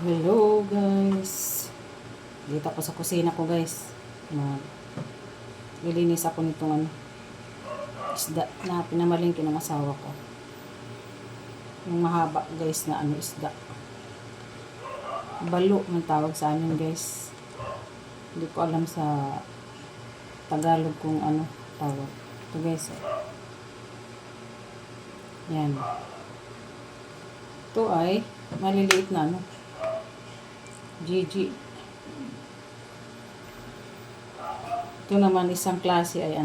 Hello guys. Dito ako sa kusina ko guys. Lilinis ako nitong isda na pinamalingki ng asawa ko. Yung mahaba guys na isda. Balo ang tawag sa amin guys. Hindi ko alam sa Tagalog kung tawag. Ito guys. Yan. Ito ay maliliit na GG. Ito naman isang klase ay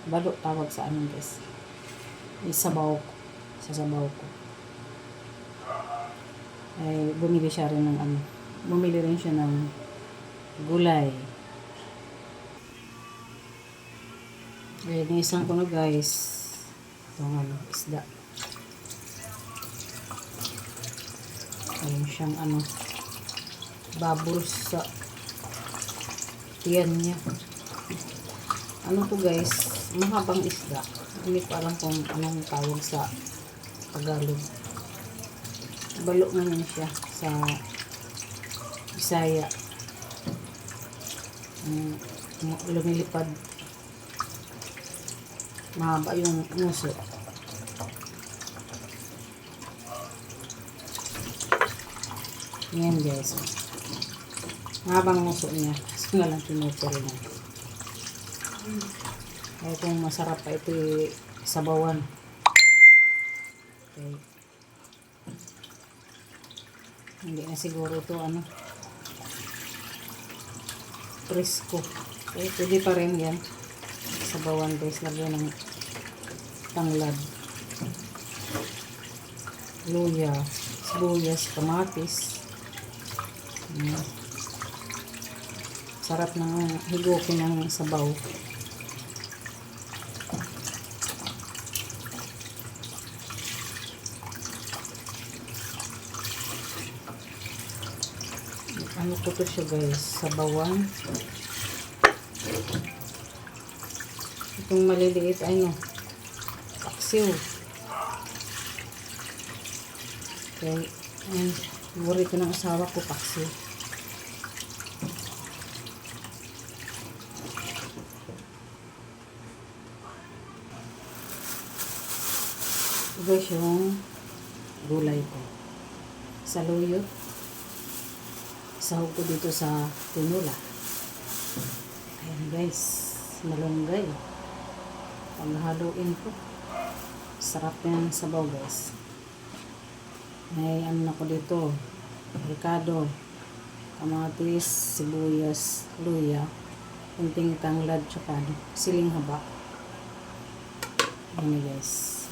balo tawag sa amin guys. Isabaw ko. Sasabaw ko. Ay bumili siya rin ng bumili rin siya ng gulay. Ay niisang ko na guys. Itong isda. Ayun siyang bubbles sa tiyan niya. To guys, mahabang isda. Hindi ko alam kung anong tawag sa Tagalog. Balo ngayon siya sa Bisaya. Lumilipad. Mahaba yung nguso. Yan guys. Mahabang nguso niya. Gusto nga lang tinupo rin niya. Kaya kung masarap pa ito sabawan. Okay. Hindi na siguro ito presko. Okay, pwede pa rin yan. Sabawan guys. Lagyan ng tanglad. Luya. Sibuyas. Kamatis. Sarap ng higupin ng sabaw. Ko to siya guys, sabawan. Itong maliliit ay paksiw. Okay, and favorito ng asawa ko paksiw. Guys, yung gulay ko. Saluyot. Sahog ko dito sa tinola. Ayan guys, malunggay. Paghaluin ko. Sarap yan sabaw guys. May ko dito. Ricado. Kamatis, sibuyas, luya. Kunting tanglad, tsaka siling haba. Ayan guys.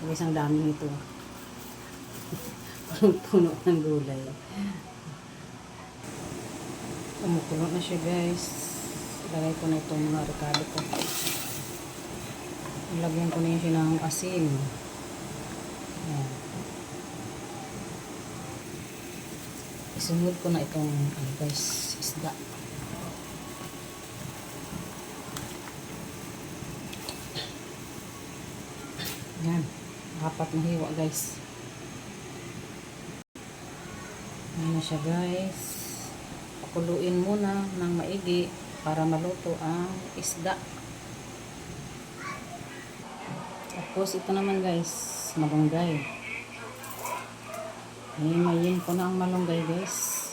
Guys, ang dami nito. Puno ng gulay. Kumukulo na siya guys. Ilagay ko na itong mga ricado ko. Ilagyan ko na siya ng asin. Ayan. Isunod ko na itong guys, isda. Ayan. 4 na hiwa guys. Ayan na siya guys. Pakuluin muna ng maigi para maluto ang isda. Tapos ito naman guys, malunggay. Himayin ko na ang malunggay guys.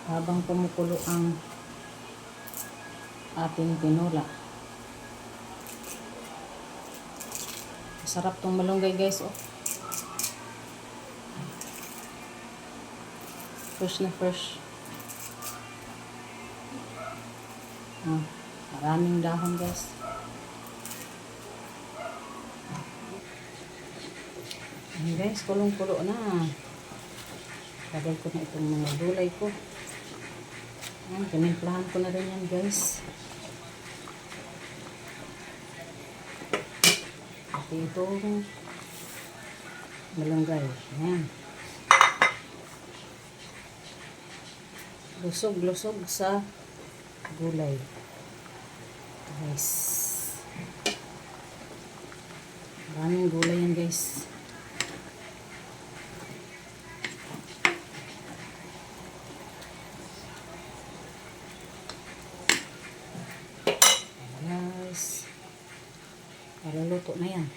Habang kumukulo ang ating tinola. Masarap tong malunggay guys. Fresh na fresh. Maraming dahon guys. Ayan guys, kulong-kulo na. Lagay ko na itong mga gulay ko. Ayan, tinimplahan ko na rin yan guys. At itong malunggay. Ayan. Lusog-lusog sa gulay. Guys. Maraming gulay yan guys. maluluto na yan.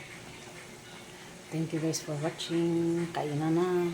Thank you guys for watching. Kainan na.